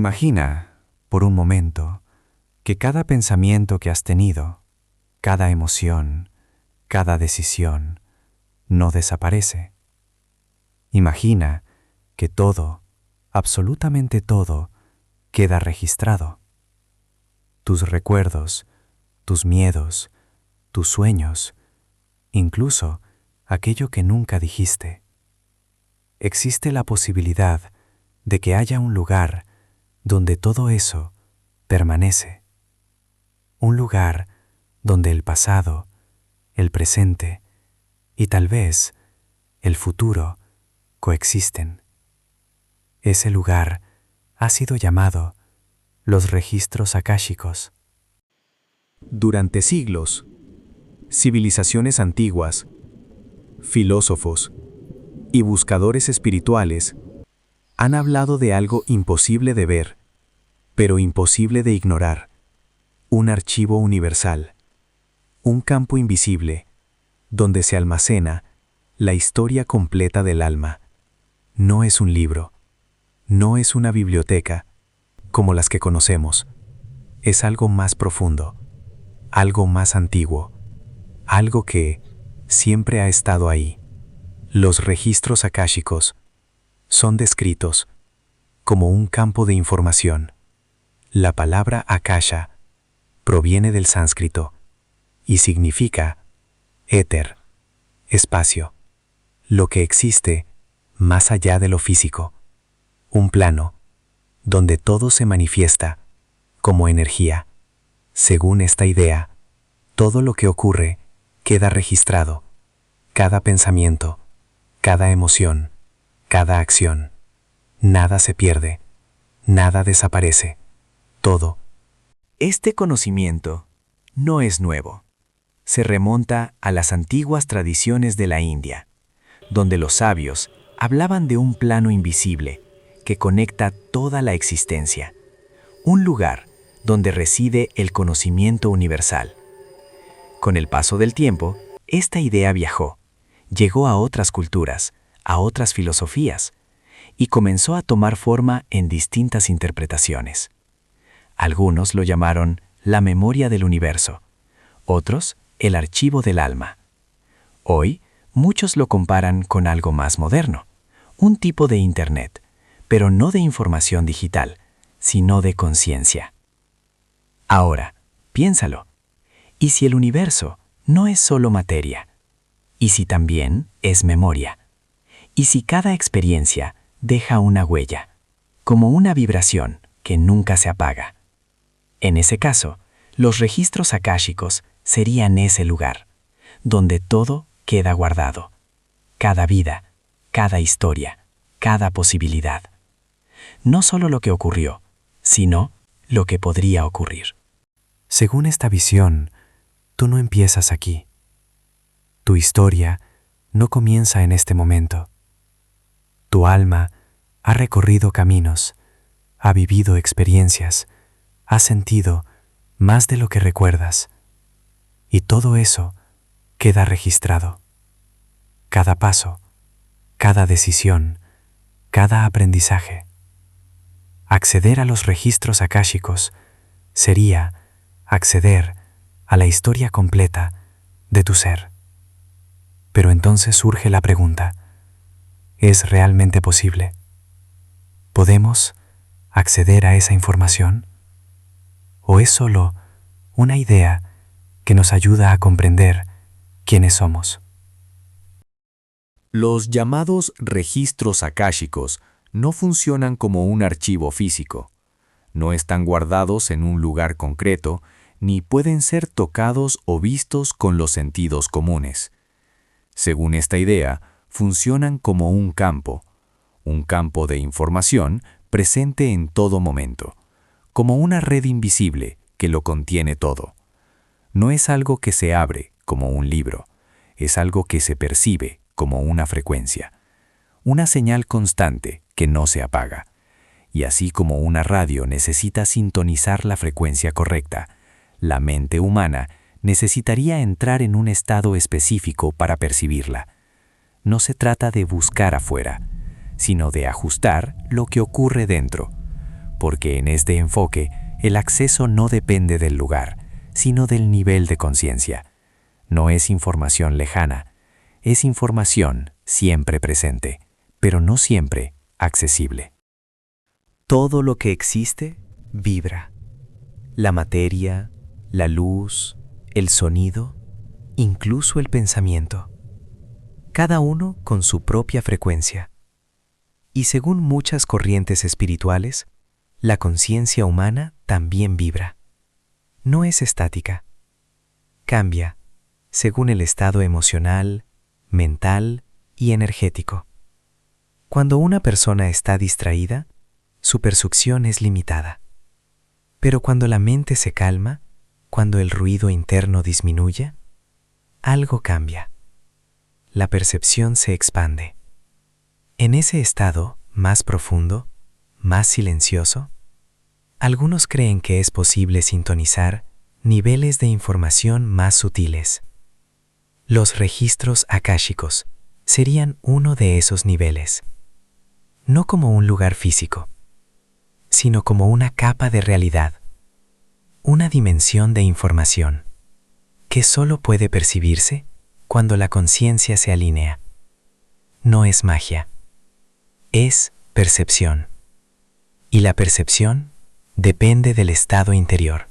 Imagina, por un momento, que cada pensamiento que has tenido, cada emoción, cada decisión, no desaparece. Imagina que todo, absolutamente todo, queda registrado. Tus recuerdos, tus miedos, tus sueños, incluso aquello que nunca dijiste. Existe la posibilidad de que haya un lugar donde todo eso permanece. Un lugar donde el pasado, el presente y tal vez el futuro coexisten. Ese lugar ha sido llamado los registros akáshicos. Durante siglos, civilizaciones antiguas, filósofos y buscadores espirituales han hablado de algo imposible de ver, pero imposible de ignorar: un archivo universal, un campo invisible, donde se almacena la historia completa del alma. No es un libro, no es una biblioteca, como las que conocemos. Es algo más profundo, algo más antiguo, algo que siempre ha estado ahí. Los registros akáshicos son descritos como un campo de información. La palabra akasha proviene del sánscrito y significa éter, espacio, lo que existe más allá de lo físico, un plano donde todo se manifiesta como energía. Según esta idea, todo lo que ocurre queda registrado, cada pensamiento, cada emoción, cada acción. Nada se pierde, nada desaparece, todo. Este conocimiento no es nuevo. Se remonta a las antiguas tradiciones de la India, donde los sabios hablaban de un plano invisible que conecta toda la existencia, un lugar donde reside el conocimiento universal. Con el paso del tiempo, esta idea viajó, llegó a otras culturas, a otras filosofías, y comenzó a tomar forma en distintas interpretaciones. Algunos lo llamaron la memoria del universo, otros el archivo del alma. Hoy, muchos lo comparan con algo más moderno, un tipo de Internet, pero no de información digital, sino de conciencia. Ahora, piénsalo. ¿Y si el universo no es solo materia? ¿Y si también es memoria? ¿Y si cada experiencia deja una huella, como una vibración que nunca se apaga? En ese caso, los registros akáshicos serían ese lugar, donde todo queda guardado. Cada vida, cada historia, cada posibilidad. No solo lo que ocurrió, sino lo que podría ocurrir. Según esta visión, tú no empiezas aquí. Tu historia no comienza en este momento. Tu alma ha recorrido caminos, ha vivido experiencias, ha sentido más de lo que recuerdas. Y todo eso queda registrado. Cada paso, cada decisión, cada aprendizaje. Acceder a los registros akáshicos sería acceder a la historia completa de tu ser. Pero entonces surge la pregunta: ¿es realmente posible? ¿Podemos acceder a esa información? ¿O es solo una idea que nos ayuda a comprender quiénes somos? Los llamados registros akáshicos no funcionan como un archivo físico. No están guardados en un lugar concreto, ni pueden ser tocados o vistos con los sentidos comunes. Según esta idea, funcionan como un campo de información presente en todo momento, como una red invisible que lo contiene todo. No es algo que se abre como un libro, es algo que se percibe como una frecuencia, una señal constante que no se apaga. Y así como una radio necesita sintonizar la frecuencia correcta, la mente humana necesitaría entrar en un estado específico para percibirla. No se trata de buscar afuera, sino de ajustar lo que ocurre dentro. porque en este enfoque el acceso no depende del lugar, sino del nivel de conciencia. No es información lejana, es información siempre presente, pero no siempre accesible. Todo lo que existe vibra. La materia, la luz, el sonido, incluso el pensamiento. Cada uno con su propia frecuencia. Y según muchas corrientes espirituales, la conciencia humana también vibra. No es estática. Cambia según el estado emocional, mental y energético. Cuando una persona está distraída, su percepción es limitada. Pero cuando la mente se calma, cuando el ruido interno disminuye, algo cambia. La percepción se expande. En ese estado más profundo, más silencioso, algunos creen que es posible sintonizar niveles de información más sutiles. Los registros akáshicos serían uno de esos niveles. No como un lugar físico, sino como una capa de realidad, una dimensión de información que solo puede percibirse cuando la conciencia se alinea. No es magia, es percepción. Y la percepción depende del estado interior.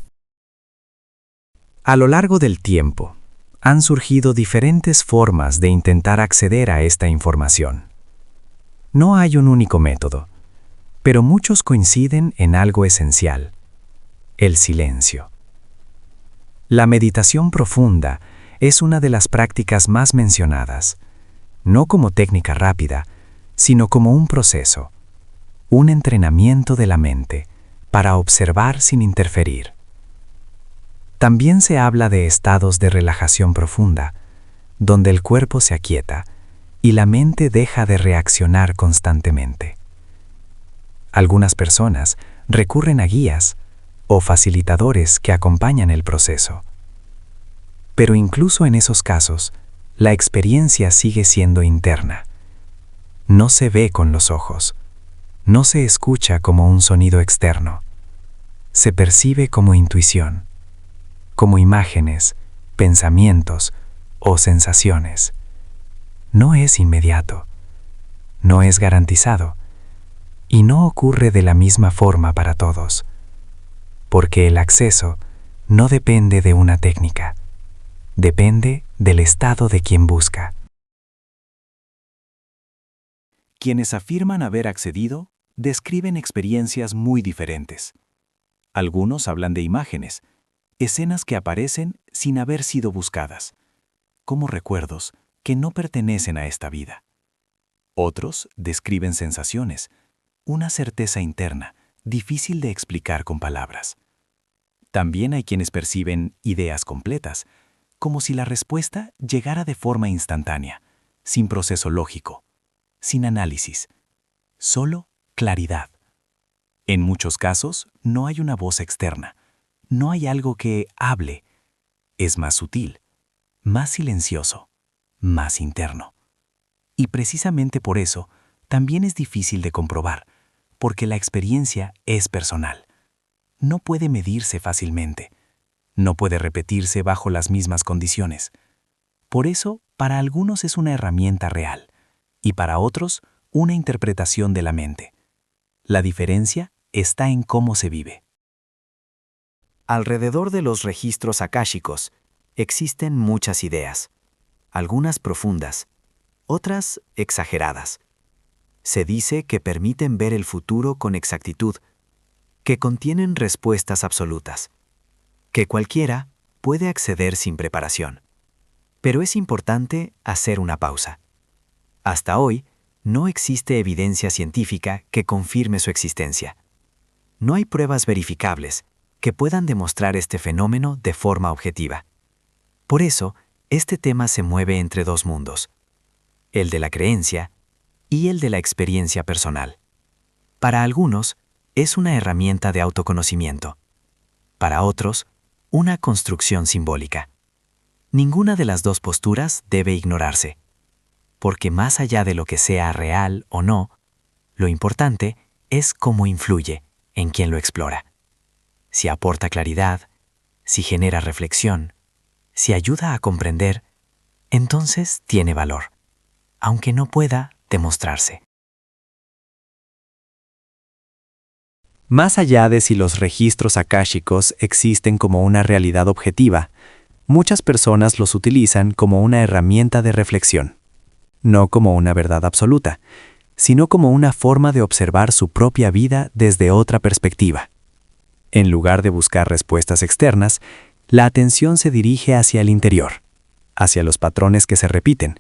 A lo largo del tiempo, han surgido diferentes formas de intentar acceder a esta información. No hay un único método, pero muchos coinciden en algo esencial: el silencio. La meditación profunda es una de las prácticas más mencionadas, no como técnica rápida, sino como un proceso, un entrenamiento de la mente para observar sin interferir. También se habla de estados de relajación profunda, donde el cuerpo se aquieta y la mente deja de reaccionar constantemente. Algunas personas recurren a guías o facilitadores que acompañan el proceso. Pero incluso en esos casos, la experiencia sigue siendo interna. No se ve con los ojos, no se escucha como un sonido externo. Se percibe como intuición, como imágenes, pensamientos o sensaciones. No es inmediato, no es garantizado, y no ocurre de la misma forma para todos, porque el acceso no depende de una técnica, depende del estado de quien busca. Quienes afirman haber accedido describen experiencias muy diferentes. Algunos hablan de imágenes, escenas que aparecen sin haber sido buscadas, como recuerdos que no pertenecen a esta vida. Otros describen sensaciones, una certeza interna, difícil de explicar con palabras. También hay quienes perciben ideas completas, como si la respuesta llegara de forma instantánea, sin proceso lógico, sin análisis, solo claridad. En muchos casos no hay una voz externa, no hay algo que hable. Es más sutil, más silencioso, más interno. Y precisamente por eso también es difícil de comprobar, porque la experiencia es personal. No puede medirse fácilmente, no puede repetirse bajo las mismas condiciones. Por eso, para algunos es una herramienta real, y para otros, una interpretación de la mente. La diferencia está en cómo se vive. Alrededor de los registros akáshicos existen muchas ideas, algunas profundas, otras exageradas. Se dice que permiten ver el futuro con exactitud, que contienen respuestas absolutas, que cualquiera puede acceder sin preparación. Pero es importante hacer una pausa. Hasta hoy, no existe evidencia científica que confirme su existencia. No hay pruebas verificables que puedan demostrar este fenómeno de forma objetiva. Por eso, este tema se mueve entre dos mundos, el de la creencia y el de la experiencia personal. Para algunos, es una herramienta de autoconocimiento. Para otros, una construcción simbólica. Ninguna de las dos posturas debe ignorarse, porque más allá de lo que sea real o no, lo importante es cómo influye en quien lo explora. Si aporta claridad, si genera reflexión, si ayuda a comprender, entonces tiene valor, aunque no pueda demostrarse. Más allá de si los registros akáshicos existen como una realidad objetiva, muchas personas los utilizan como una herramienta de reflexión, no como una verdad absoluta, sino como una forma de observar su propia vida desde otra perspectiva. En lugar de buscar respuestas externas, la atención se dirige hacia el interior, hacia los patrones que se repiten,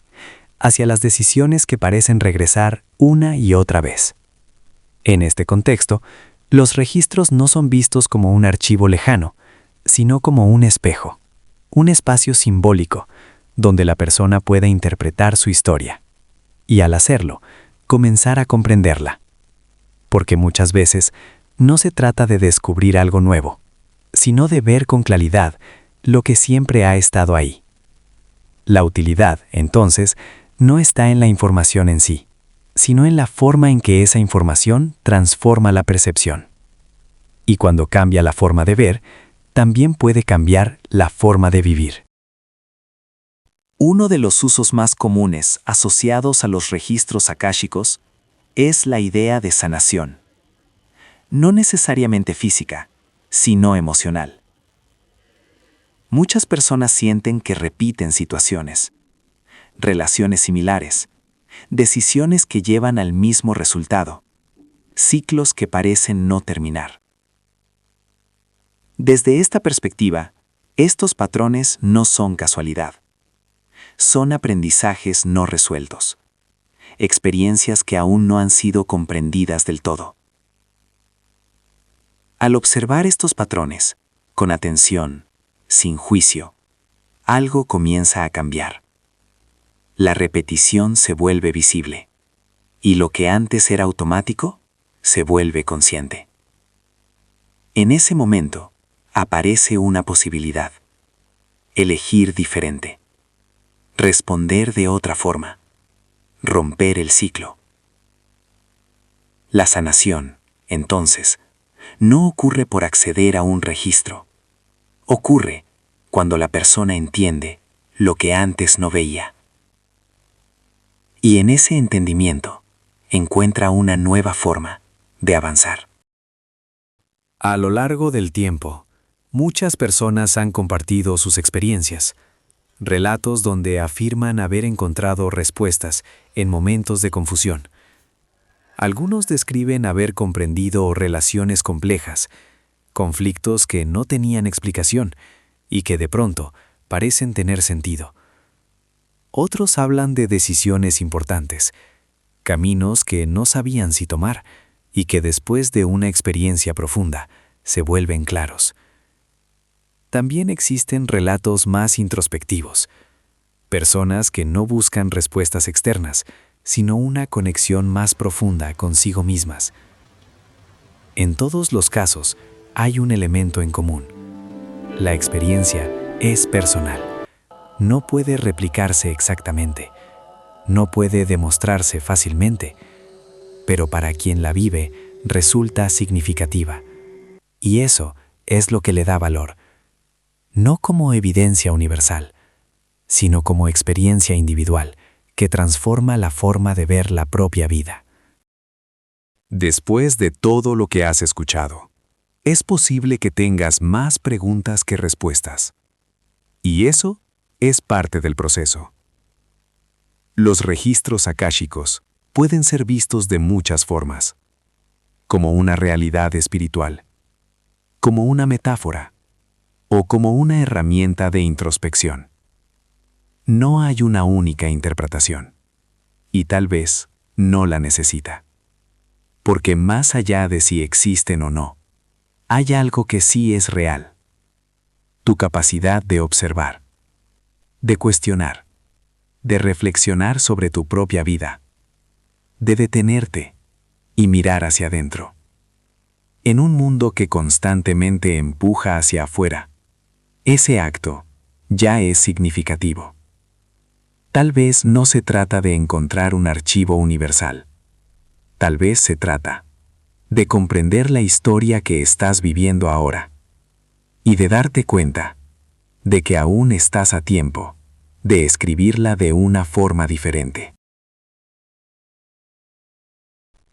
hacia las decisiones que parecen regresar una y otra vez. En este contexto, los registros no son vistos como un archivo lejano, sino como un espejo, un espacio simbólico donde la persona pueda interpretar su historia y, al hacerlo, comenzar a comprenderla. Porque muchas veces no se trata de descubrir algo nuevo, sino de ver con claridad lo que siempre ha estado ahí. La utilidad, entonces, no está en la información en sí, sino en la forma en que esa información transforma la percepción. Y cuando cambia la forma de ver, también puede cambiar la forma de vivir. Uno de los usos más comunes asociados a los registros akáshicos es la idea de sanación. No necesariamente física, sino emocional. Muchas personas sienten que repiten situaciones, relaciones similares, decisiones que llevan al mismo resultado, ciclos que parecen no terminar. Desde esta perspectiva, estos patrones no son casualidad. Son aprendizajes no resueltos, experiencias que aún no han sido comprendidas del todo. Al observar estos patrones, con atención, sin juicio, algo comienza a cambiar. La repetición se vuelve visible, y lo que antes era automático se vuelve consciente. En ese momento, aparece una posibilidad: elegir diferente, responder de otra forma, romper el ciclo. La sanación, entonces, no ocurre por acceder a un registro. Ocurre cuando la persona entiende lo que antes no veía. Y en ese entendimiento encuentra una nueva forma de avanzar. A lo largo del tiempo, muchas personas han compartido sus experiencias, relatos donde afirman haber encontrado respuestas en momentos de confusión. Algunos describen haber comprendido relaciones complejas, conflictos que no tenían explicación y que de pronto parecen tener sentido. Otros hablan de decisiones importantes, caminos que no sabían si tomar y que después de una experiencia profunda se vuelven claros. También existen relatos más introspectivos, personas que no buscan respuestas externas, sino una conexión más profunda consigo mismas. En todos los casos, hay un elemento en común. La experiencia es personal. No puede replicarse exactamente. No puede demostrarse fácilmente. Pero para quien la vive, resulta significativa. Y eso es lo que le da valor. No como evidencia universal, sino como experiencia individual que transforma la forma de ver la propia vida. Después de todo lo que has escuchado, es posible que tengas más preguntas que respuestas. Y eso es parte del proceso. Los registros akáshicos pueden ser vistos de muchas formas, como una realidad espiritual, como una metáfora, o como una herramienta de introspección. No hay una única interpretación, y tal vez no la necesita. Porque más allá de si existen o no, hay algo que sí es real: tu capacidad de observar, de cuestionar, de reflexionar sobre tu propia vida, de detenerte y mirar hacia adentro. En un mundo que constantemente empuja hacia afuera, ese acto ya es significativo. Tal vez no se trata de encontrar un archivo universal. Tal vez se trata de comprender la historia que estás viviendo ahora y de darte cuenta de que aún estás a tiempo de escribirla de una forma diferente.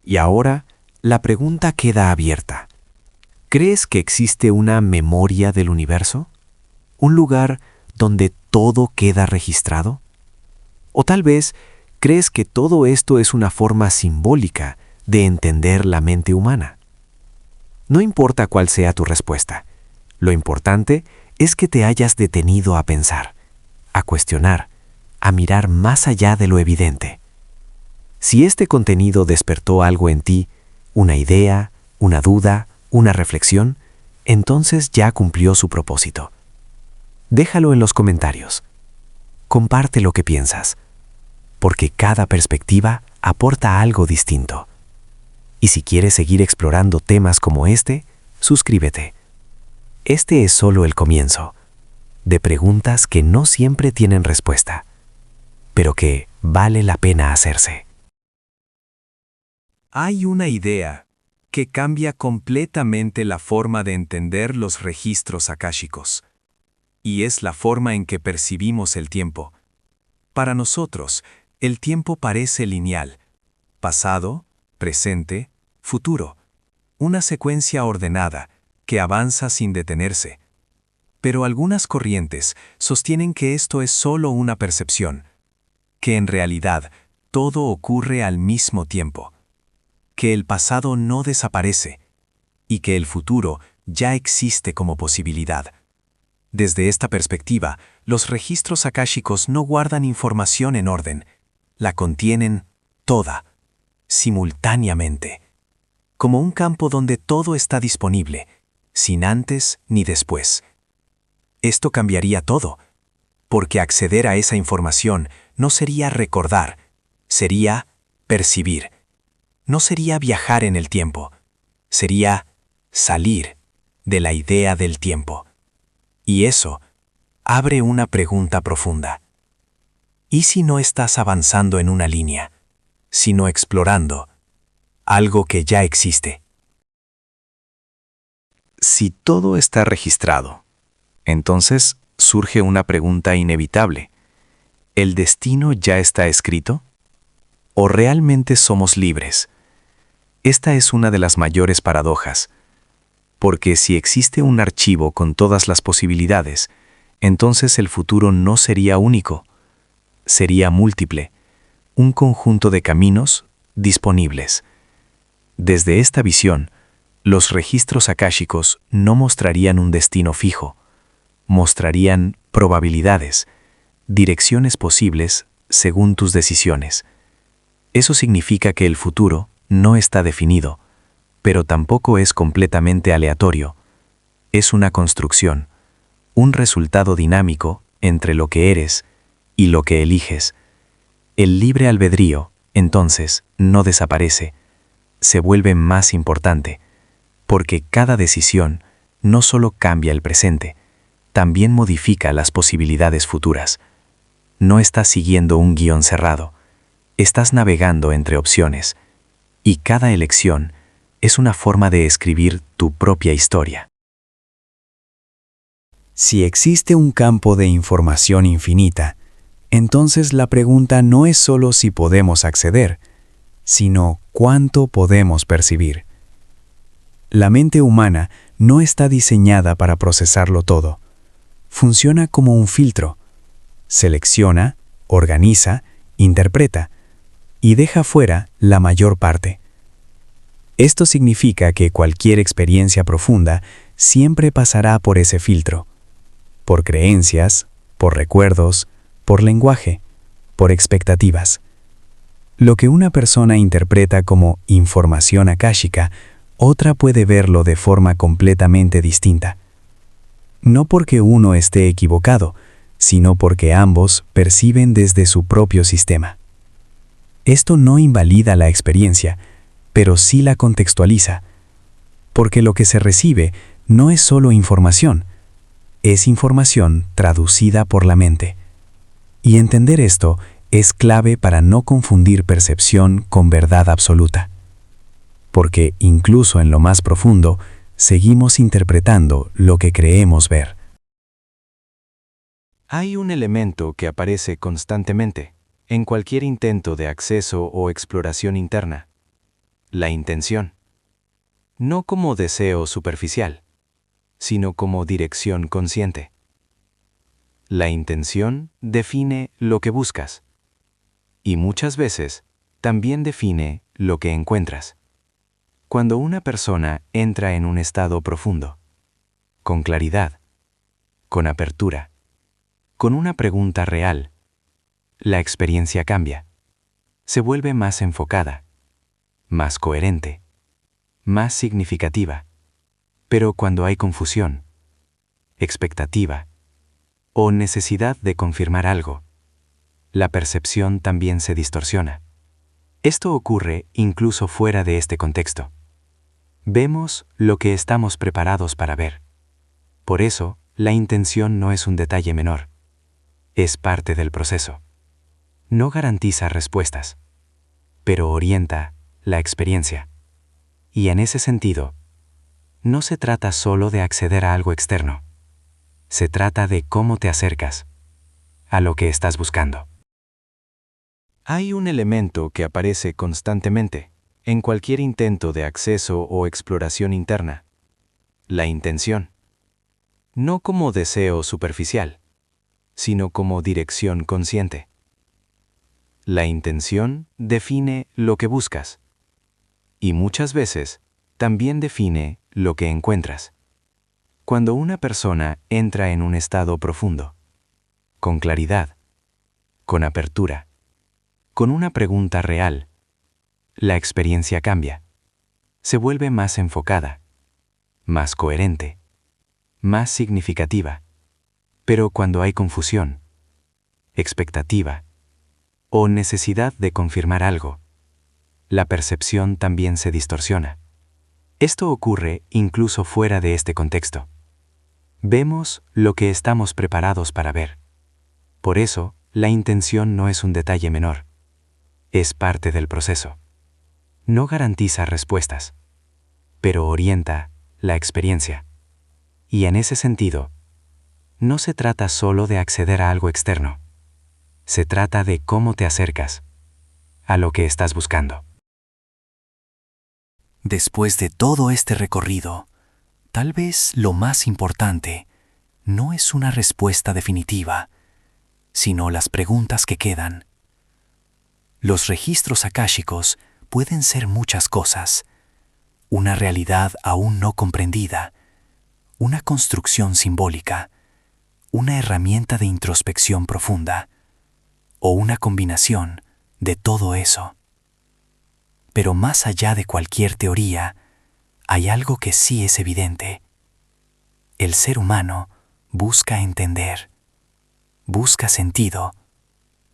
Y ahora, la pregunta queda abierta. ¿Crees que existe una memoria del universo? ¿Un lugar donde todo queda registrado? ¿O tal vez crees que todo esto es una forma simbólica de entender la mente humana? No importa cuál sea tu respuesta. Lo importante es que te hayas detenido a pensar, a cuestionar, a mirar más allá de lo evidente. Si este contenido despertó algo en ti, una idea, una duda, una reflexión, entonces ya cumplió su propósito. Déjalo en los comentarios. Comparte lo que piensas, porque cada perspectiva aporta algo distinto. Y si quieres seguir explorando temas como este, suscríbete. Este es solo el comienzo de preguntas que no siempre tienen respuesta, pero que vale la pena hacerse. Hay una idea que cambia completamente la forma de entender los registros akáshicos, y es la forma en que percibimos el tiempo. Para nosotros, el tiempo parece lineal: pasado, presente, futuro, una secuencia ordenada que avanza sin detenerse. Pero algunas corrientes sostienen que esto es solo una percepción, que en realidad todo ocurre al mismo tiempo, que el pasado no desaparece y que el futuro ya existe como posibilidad. Desde esta perspectiva, los registros akáshicos no guardan información en orden, la contienen toda, simultáneamente, como un campo donde todo está disponible, sin antes ni después. Esto cambiaría todo, porque acceder a esa información no sería recordar, sería percibir. No sería viajar en el tiempo, sería salir de la idea del tiempo. Y eso abre una pregunta profunda. ¿Y si no estás avanzando en una línea, sino explorando algo que ya existe? Si todo está registrado, entonces surge una pregunta inevitable. ¿El destino ya está escrito? ¿O realmente somos libres? Esta es una de las mayores paradojas, porque si existe un archivo con todas las posibilidades, entonces el futuro no sería único, sería múltiple, un conjunto de caminos disponibles. Desde esta visión, los registros akáshicos no mostrarían un destino fijo, mostrarían probabilidades, direcciones posibles según tus decisiones. Eso significa que el futuro no está definido, pero tampoco es completamente aleatorio. Es una construcción, un resultado dinámico entre lo que eres y lo que eliges. El libre albedrío, entonces, no desaparece, se vuelve más importante, porque cada decisión no solo cambia el presente, también modifica las posibilidades futuras. No estás siguiendo un guión cerrado, estás navegando entre opciones, y cada elección es una forma de escribir tu propia historia. Si existe un campo de información infinita, entonces la pregunta no es solo si podemos acceder, sino cuánto podemos percibir. La mente humana no está diseñada para procesarlo todo. Funciona como un filtro. Selecciona, organiza, interpreta y deja fuera la mayor parte. Esto significa que cualquier experiencia profunda siempre pasará por ese filtro, por creencias, por recuerdos, por lenguaje, por expectativas. Lo que una persona interpreta como información akáshica, otra puede verlo de forma completamente distinta. No porque uno esté equivocado, sino porque ambos perciben desde su propio sistema. Esto no invalida la experiencia, pero sí la contextualiza, porque lo que se recibe no es solo información, es información traducida por la mente. Y entender esto es clave para no confundir percepción con verdad absoluta. porque incluso en lo más profundo, seguimos interpretando lo que creemos ver. Hay un elemento que aparece constantemente en cualquier intento de acceso o exploración interna: la intención. No como deseo superficial, sino como dirección consciente. La intención define lo que buscas y muchas veces también define lo que encuentras. Cuando una persona entra en un estado profundo, con claridad, con apertura, con una pregunta real, la experiencia cambia. Se vuelve más enfocada, más coherente, más significativa. Pero cuando hay confusión, expectativa o necesidad de confirmar algo, la percepción también se distorsiona. Esto ocurre incluso fuera de este contexto. Vemos lo que estamos preparados para ver. Por eso, la intención no es un detalle menor. Es parte del proceso. No garantiza respuestas, pero orienta la experiencia. Y en ese sentido, no se trata solo de acceder a algo externo. Se trata de cómo te acercas a lo que estás buscando. Hay un elemento que aparece constantemente en cualquier intento de acceso o exploración interna: la intención. No como deseo superficial, sino como dirección consciente. La intención define lo que buscas y muchas veces también define lo que encuentras. Cuando una persona entra en un estado profundo, con claridad, con apertura, con una pregunta real, la experiencia cambia. Se vuelve más enfocada, más coherente, más significativa. Pero cuando hay confusión, expectativa o necesidad de confirmar algo, la percepción también se distorsiona. Esto ocurre incluso fuera de este contexto. Vemos lo que estamos preparados para ver. Por eso, la intención no es un detalle menor. Es parte del proceso. No garantiza respuestas, pero orienta la experiencia. Y en ese sentido, no se trata solo de acceder a algo externo. Se trata de cómo te acercas a lo que estás buscando. Después de todo este recorrido, tal vez lo más importante no es una respuesta definitiva, sino las preguntas que quedan. Los registros akáshicos pueden ser muchas cosas: una realidad aún no comprendida, una construcción simbólica, una herramienta de introspección profunda, o una combinación de todo eso. Pero más allá de cualquier teoría, hay algo que sí es evidente. El ser humano busca entender, busca sentido,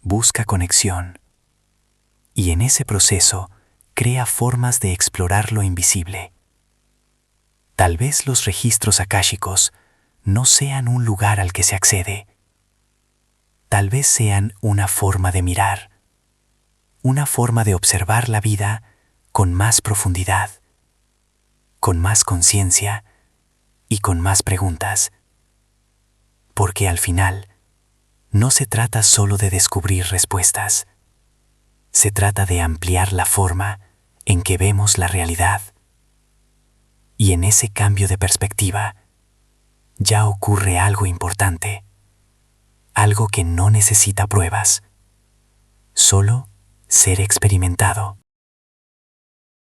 busca conexión. Y en ese proceso crea formas de explorar lo invisible. Tal vez los registros akáshicos no sean un lugar al que se accede. Tal vez sean una forma de mirar, una forma de observar la vida con más profundidad, con más conciencia y con más preguntas. Porque al final, no se trata solo de descubrir respuestas. Se trata de ampliar la forma en que vemos la realidad. Y en ese cambio de perspectiva, ya ocurre algo importante, algo que no necesita pruebas, solo ser experimentado.